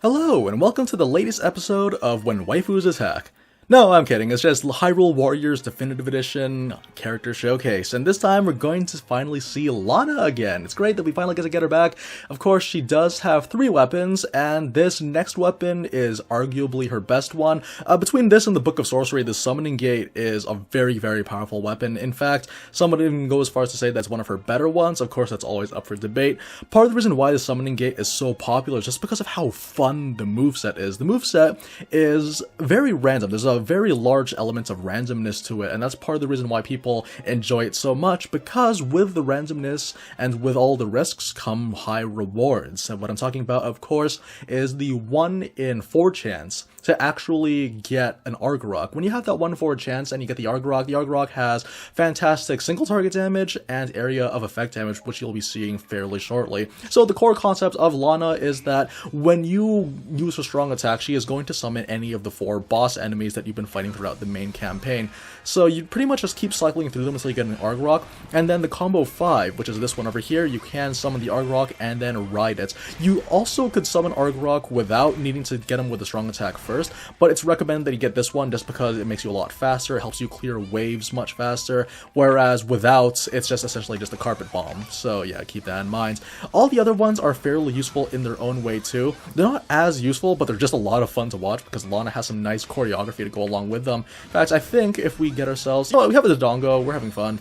Hello, and welcome to the latest episode of When Waifus Attack. No, I'm kidding, it's just Hyrule Warriors Definitive Edition Character Showcase, and this time we're going to finally see Lana again. It's great that we finally get to get her back. Of course, she does have 3 weapons, and this next weapon is arguably her best one. Between this and the Book of Sorcery, the Summoning Gate is a very, very powerful weapon. In fact, some would even go as far as to say that's one of her better ones. Of course, that's always up for debate. Part of the reason why the Summoning Gate is so popular is just because of how fun the moveset is. The moveset is very random. There's a very large element of randomness to it, and that's part of the reason why people enjoy it so much, because with the randomness and with all the risks come high rewards. And what I'm talking about, of course, is the 1 in 4 chance to actually get an Argorok. When you have that 1 in 4 chance and you get the Argorok has fantastic single target damage and area of effect damage, which you'll be seeing fairly shortly. So the core concept of Lana is that when you use a strong attack, she is going to summon any of the 4 boss enemies that you've been fighting throughout the main campaign. So you pretty much just keep cycling through them until you get an Argorok, and then the combo 5, which is this one over here, you can summon the Argorok and then ride it. You also could summon Argorok without needing to get him with a strong attack first, but it's recommended that you get this one just because it makes you a lot faster, it helps you clear waves much faster, whereas without, it's just essentially just a carpet bomb. So yeah, keep that in mind. All the other ones are fairly useful in their own way too. They're not as useful, but they're just a lot of fun to watch because Lana has some nice choreography to go along with them. In fact, I think if we get ourselves, we have a Dodongo, we're having fun.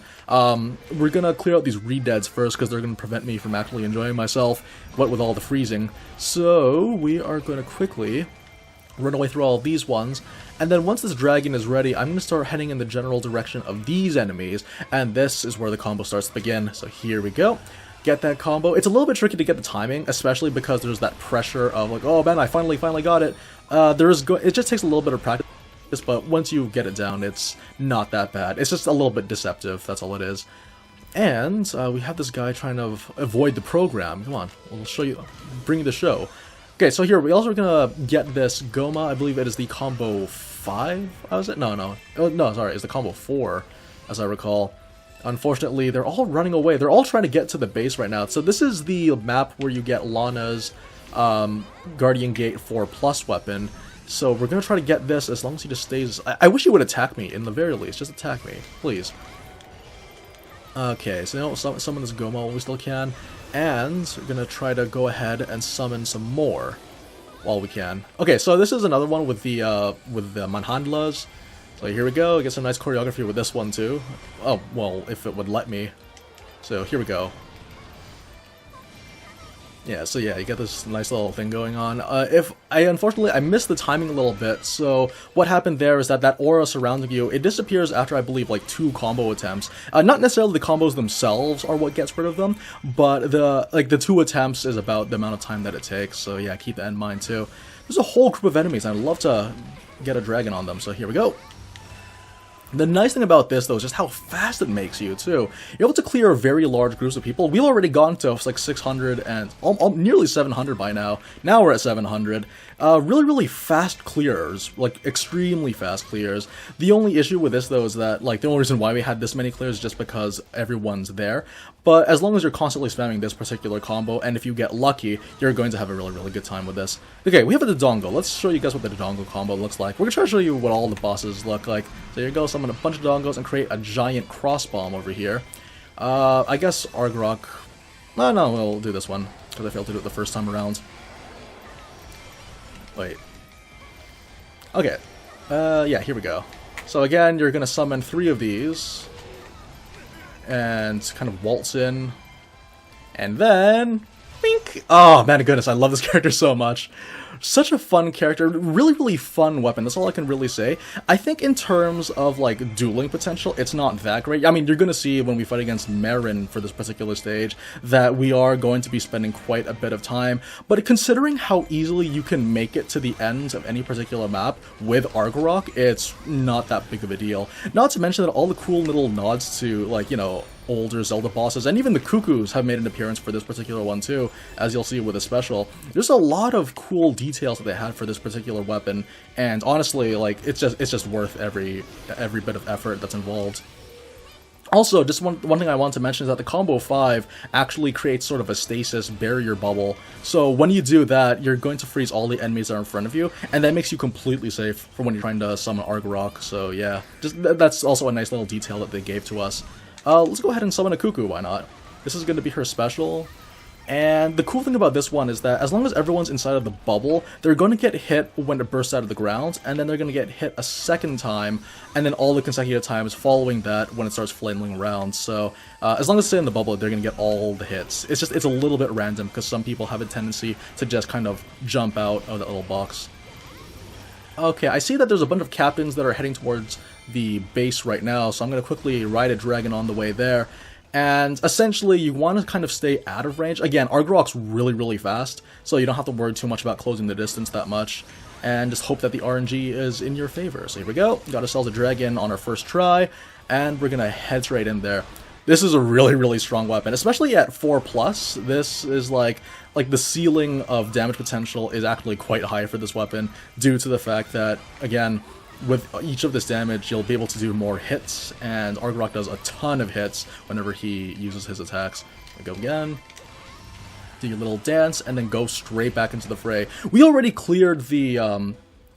We're gonna clear out these re-deads first because they're gonna prevent me from actually enjoying myself, what with all the freezing. So we are gonna quickly run away through all of these ones, and then once this dragon is ready, I'm going to start heading in the general direction of these enemies, and this is where the combo starts to begin. So here we go. Get that combo. It's a little bit tricky to get the timing, especially because there's that pressure of like, oh man, I finally got it. It just takes a little bit of practice, but once you get it down, it's not that bad. It's just a little bit deceptive, that's all it is. And we have this guy trying to avoid the program. Come on, we'll show you, bring you the show. Okay, so here, we also are gonna get this Goma. I believe it is the combo 5, was it? No, sorry, it's the combo 4, as I recall. Unfortunately, they're all running away. They're all trying to get to the base right now. So this is the map where you get Lana's Guardian Gate 4+ weapon. So we're gonna try to get this as long as he just stays. I wish he would attack me, in the very least. Just attack me, please. Okay, so now summon this Goma while we still can. And we're gonna try to go ahead and summon some more while we can. Okay, so this is another one with the Manhandlas. So here we go. Get some nice choreography with this one too. Oh well, if it would let me. So here we go. Yeah, so yeah, you get this nice little thing going on. Unfortunately, I missed the timing a little bit, so what happened there is that aura surrounding you, it disappears after, I believe, like 2 combo attempts. Not necessarily the combos themselves are what gets rid of them, but the 2 attempts is about the amount of time that it takes, so yeah, keep that in mind too. There's a whole group of enemies, and I'd love to get a dragon on them, so here we go. The nice thing about this, though, is just how fast it makes you, too. You're able to clear very large groups of people. We've already gotten to, like, 600 and nearly 700 by now. Now we're at 700. Really, really fast clears. Like, extremely fast clears. The only issue with this, though, is that, like, the only reason why we had this many clears is just because everyone's there. But as long as you're constantly spamming this particular combo, and if you get lucky, you're going to have a really, really good time with this. Okay, we have a Dodongo. Let's show you guys what the Dodongo combo looks like. We're going to try to show you what all the bosses look like. So here you go, summon a bunch of Dodongos and create a giant cross bomb over here. I guess Argorok. No, we'll do this one, because I failed to do it the first time around. Wait. Okay. Yeah, here we go. So again, you're going to summon 3 of these. And kind of waltz in, and then, wink! Oh, man of goodness, I love this character so much. Such a fun character, really, really fun weapon, that's all I can really say. I think in terms of, like, dueling potential, it's not that great. I mean, you're gonna see when we fight against Marin for this particular stage, that we are going to be spending quite a bit of time, but considering how easily you can make it to the ends of any particular map with Argorok, it's not that big of a deal. Not to mention that all the cool little nods to, like, you know, older Zelda bosses, and even the Cuckoos have made an appearance for this particular one too, as you'll see with a special. There's a lot of cool details that they had for this particular weapon, and honestly, like, it's just worth every bit of effort that's involved. Also, just one thing I want to mention is that the combo 5 actually creates sort of a stasis barrier bubble. So when you do that, you're going to freeze all the enemies that are in front of you, and that makes you completely safe for when you're trying to summon Argorok. So yeah, just that's also a nice little detail that they gave to us. Let's go ahead and summon a Cuckoo, why not? This is going to be her special. And the cool thing about this one is that as long as everyone's inside of the bubble, they're going to get hit when it bursts out of the ground, and then they're going to get hit a second time, and then all the consecutive times following that when it starts flailing around. So as long as they stay in the bubble, they're going to get all the hits. It's a little bit random because some people have a tendency to just kind of jump out of that little box. Okay, I see that there's a bunch of captains that are heading towards the base right now, so I'm going to quickly ride a dragon on the way there. And essentially, you want to kind of stay out of range. Again, Argorok's really, really fast, so you don't have to worry too much about closing the distance that much. And just hope that the RNG is in your favor. So here we go. Got to sell the dragon on our first try, and we're going to head straight in there. This is a really, really strong weapon, especially at 4+. This is like the ceiling of damage potential is actually quite high for this weapon due to the fact that, again, with each of this damage, you'll be able to do more hits, and Argorok does a ton of hits whenever he uses his attacks. Go again, do your little dance, and then go straight back into the fray. We already cleared the,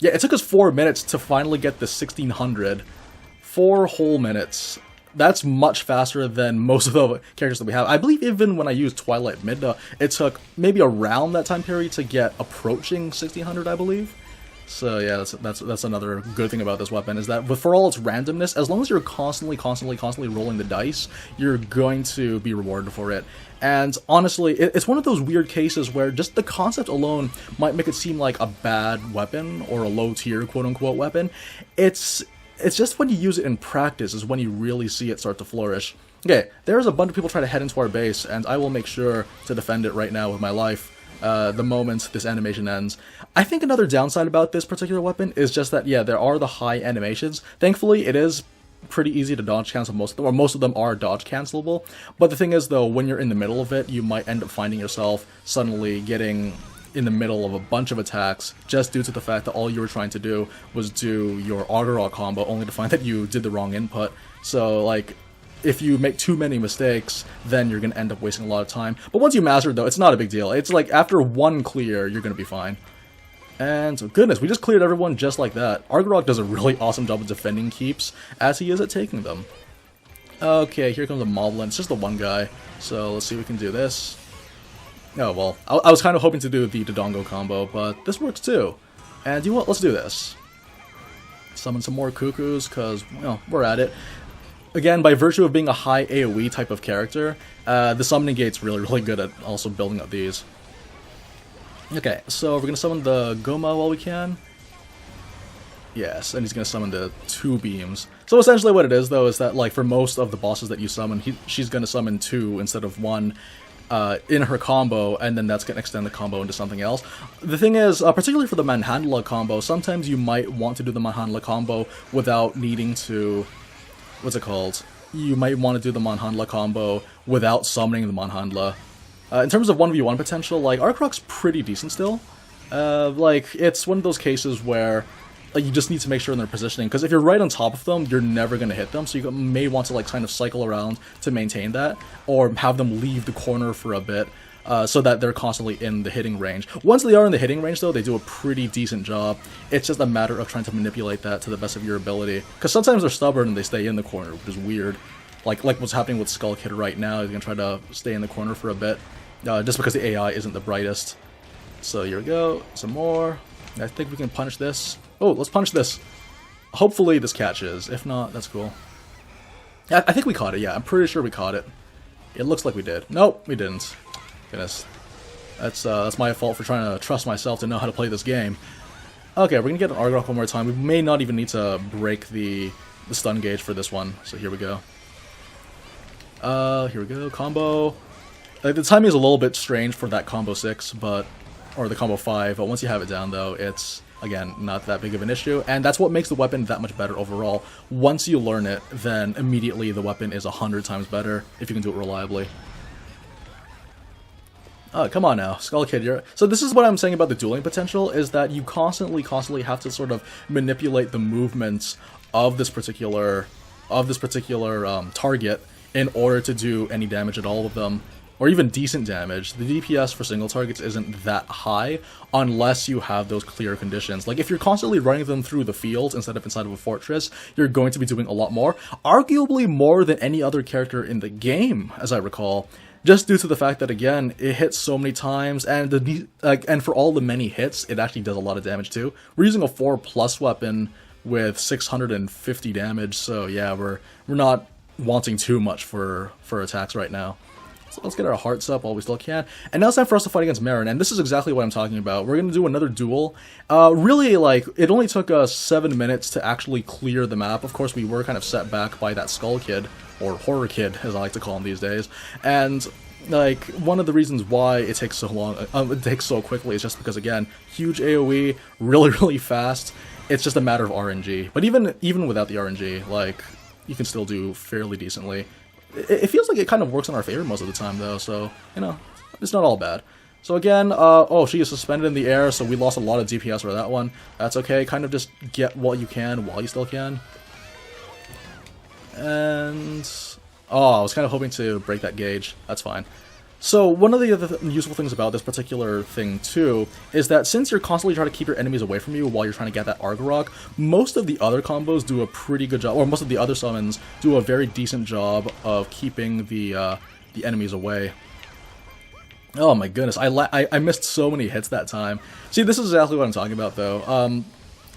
yeah, it took us 4 minutes to finally get the 1600. 4 whole minutes. That's much faster than most of the characters that we have. I believe even when I used Twilight Midna, it took maybe around that time period to get approaching 1600, I believe. So yeah, that's another good thing about this weapon, is that for all its randomness, as long as you're constantly rolling the dice, you're going to be rewarded for it. And honestly, it's one of those weird cases where just the concept alone might make it seem like a bad weapon or a low tier quote-unquote weapon. It's just when you use it in practice is when you really see it start to flourish. Okay, there's a bunch of people trying to head into our base, and I will make sure to defend it right now with my life. The moment this animation ends. I think another downside about this particular weapon is just that, yeah, there are the high animations. Thankfully, it is pretty easy to dodge cancel most of them, or most of them are dodge cancelable. But the thing is, though, when you're in the middle of it, you might end up finding yourself suddenly getting in the middle of a bunch of attacks just due to the fact that all you were trying to do was do your Argorok combo, only to find that you did the wrong input. So, like, if you make too many mistakes, then you're going to end up wasting a lot of time. But once you master it, though, it's not a big deal. It's like, after one clear, you're going to be fine. And, so, goodness, we just cleared everyone just like that. Argorok does a really awesome job of defending keeps, as he is at taking them. Okay, here comes a Moblin. It's just the one guy. So, let's see if we can do this. Oh, well, I was kind of hoping to do the Dodongo combo, but this works too. And you know what? Let's do this. Summon some more Cuckoos, because, you know, we're at it. Again, by virtue of being a high AoE type of character, the Summoning Gate's really, really good at also building up these. Okay, so we're going to summon the Goma while we can. Yes, and he's going to summon the 2 beams. So essentially what it is, though, is that, like, for most of the bosses that you summon, she's going to summon 2 instead of 1 in her combo, and then that's going to extend the combo into something else. The thing is, particularly for the Manhandla combo, sometimes you might want to do the Manhandla combo without needing to... What's it called? You might want to do the Manhandla combo without summoning the Manhandla. In terms of 1v1 potential, like, Argorok's pretty decent still. Like, it's one of those cases where like, you just need to make sure in their positioning, because if you're right on top of them, you're never going to hit them, so you may want to, like, kind of cycle around to maintain that, or have them leave the corner for a bit, so that they're constantly in the hitting range. Once they are in the hitting range, though, they do a pretty decent job. It's just a matter of trying to manipulate that to the best of your ability, because sometimes they're stubborn and they stay in the corner, which is weird. Like what's happening with Skull Kid right now. He's going to try to stay in the corner for a bit, just because the AI isn't the brightest. So here we go, some more. I think we can punish this. Oh, let's punish this. Hopefully this catches. If not, that's cool. I think we caught it, yeah. I'm pretty sure we caught it. It looks like we did. Nope, we didn't. Goodness. That's my fault for trying to trust myself to know how to play this game. Okay, we're gonna get an Argorok one more time. We may not even need to break the stun gauge for this one. So here we go. Here we go. Combo. Like, the timing is a little bit strange for that combo 6, but... or the combo 5, but once you have it down, though, it's, again, not that big of an issue, and that's what makes the weapon that much better overall. Once you learn it, then immediately the weapon is 100 times better, if you can do it reliably. Oh, come on now, Skull Kid, you're... So this is what I'm saying about the dueling potential, is that you constantly have to sort of manipulate the movements of this particular of this particular target in order to do any damage at all with them, or even decent damage. The DPS for single targets isn't that high unless you have those clear conditions. Like, if you're constantly running them through the fields instead of inside of a fortress, you're going to be doing a lot more, arguably more than any other character in the game, as I recall. Just due to the fact that, again, it hits so many times, and and for all the many hits, it actually does a lot of damage too. We're using a 4+ weapon with 650 damage, so yeah, we're not wanting too much for attacks right now. So let's get our hearts up while we still can. And now it's time for us to fight against Marin, and this is exactly what I'm talking about. We're going to do another duel. Really, like, it only took us 7 minutes to actually clear the map. Of course, we were kind of set back by that Skull Kid, or Horror Kid, as I like to call him these days. And, like, one of the reasons why it takes so long, it takes so quickly is just because, again, huge AoE, really, really fast. It's just a matter of RNG. But even without the RNG, like, you can still do fairly decently. It feels like it kind of works in our favor most of the time, though, so, you know, it's not all bad. So again, oh, she is suspended in the air, so we lost a lot of DPS for that one. That's okay, kind of just get what you can while you still can. And... oh, I was kind of hoping to break that gauge. That's fine. So, one of the other useful things about this particular thing, too, is that since you're constantly trying to keep your enemies away from you while you're trying to get that Argorok, most of the other combos do a pretty good job, or most of the other summons do a very decent job of keeping the enemies away. Oh my goodness, I missed so many hits that time. See, this is exactly what I'm talking about, though.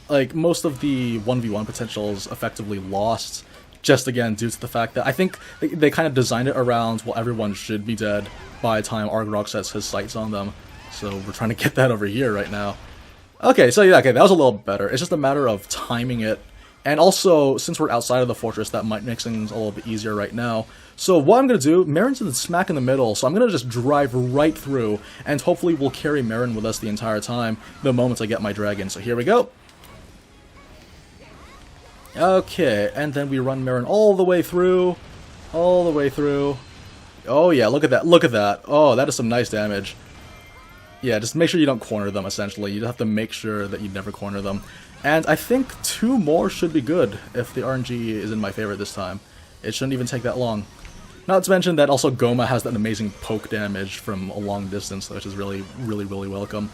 Like, most of the 1v1 potentials effectively lost, just again due to the fact that I think they kind of designed it around, well, everyone should be dead by the time Argorok sets his sights on them. So we're trying to get that over here right now. Okay, so yeah, okay, that was a little better. It's just a matter of timing it. And also, since we're outside of the fortress, that might make things a little bit easier right now. So what I'm going to do, Marin's smack in the middle, so I'm going to just drive right through, and hopefully we'll carry Marin with us the entire time, the moment I get my dragon. So here we go. Okay, and then we run Marin all the way through. All the way through. Oh yeah, look at that, look at that. Oh, that is some nice damage. Yeah, just make sure you don't corner them, essentially. You have to make sure that you never corner them. And I think 2 more should be good if the RNG is in my favor this time. It shouldn't even take that long. Not to mention that also Goma has that amazing poke damage from a long distance, which is really, really, really welcome.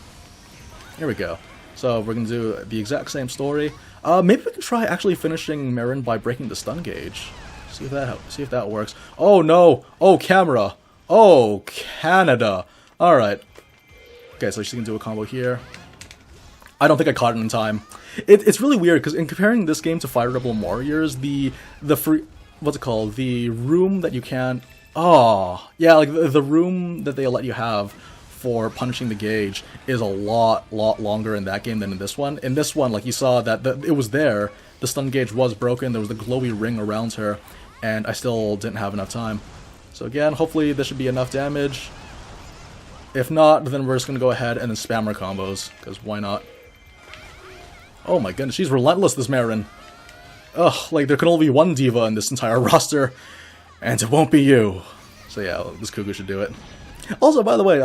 Here we go. So we're going to do the exact same story. Maybe we can try actually finishing Marin by breaking the stun gauge. See if that works. Oh no! Oh, camera! Oh, Canada! Alright. Okay, so she's going to do a combo here. I don't think I caught it in time. It's really weird, because in comparing this game to Fire Emblem Warriors, the free... what's it called? The room that you can... oh, yeah, like the room that they let you have for punishing the gauge is a lot longer in that game than in this one. In this one, like, you saw that it was there, the stun gauge was broken, there was the glowy ring around her, and I still didn't have enough time. So again, hopefully this should be enough damage. If not, then we're just going to go ahead and then spam our combos, because why not? Oh my goodness, she's relentless, this Marin. Ugh, like there can only be one diva in this entire roster, and it won't be you. So yeah, this Cuckoo should do it. Also, by the way,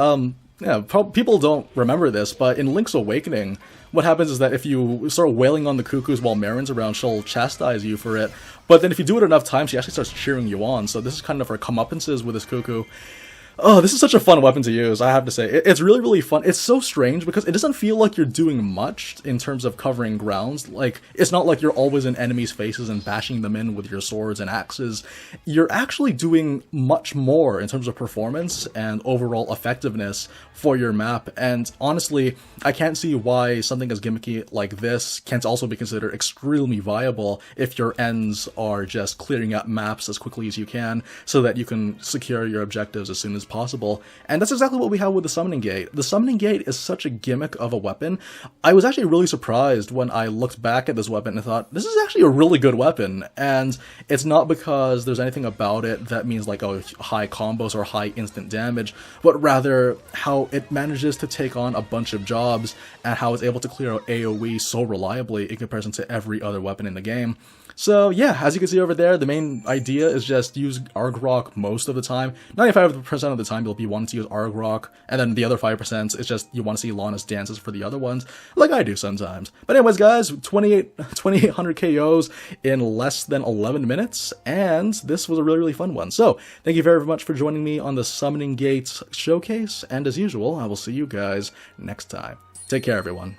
yeah, people don't remember this, but in Link's Awakening, what happens is that if you start wailing on the Cuckoos while Marin's around, she'll chastise you for it. But then if you do it enough times, she actually starts cheering you on. So this is kind of her comeuppances with this Cuckoo. Oh, this is such a fun weapon to use, I have to say. It's really, really fun. It's so strange because it doesn't feel like you're doing much in terms of covering grounds. Like, it's not like you're always in enemies' faces and bashing them in with your swords and axes. You're actually doing much more in terms of performance and overall effectiveness for your map. And honestly, I can't see why something as gimmicky like this can't also be considered extremely viable if your ends are just clearing up maps as quickly as you can so that you can secure your objectives as soon as possible. And that's exactly what we have with the Summoning Gate. The Summoning Gate is such a gimmick of a weapon. I was actually really surprised when I looked back at this weapon and thought, this is actually a really good weapon. And it's not because there's anything about it that means like, oh, high combos or high instant damage, but rather how it manages to take on a bunch of jobs and how it's able to clear out AoE so reliably in comparison to every other weapon in the game. So yeah, as you can see over there, the main idea is just use Argorok most of the time. 95% of the time you'll be wanting to use Argorok, and then the other 5% is just you want to see Lana's dances for the other ones, like I do sometimes. But anyways, guys, 2800 KOs in less than 11 minutes, and this was a really fun one. So, thank you very much for joining me on the Summoning Gate showcase, and as usual, I will see you guys next time. Take care, everyone.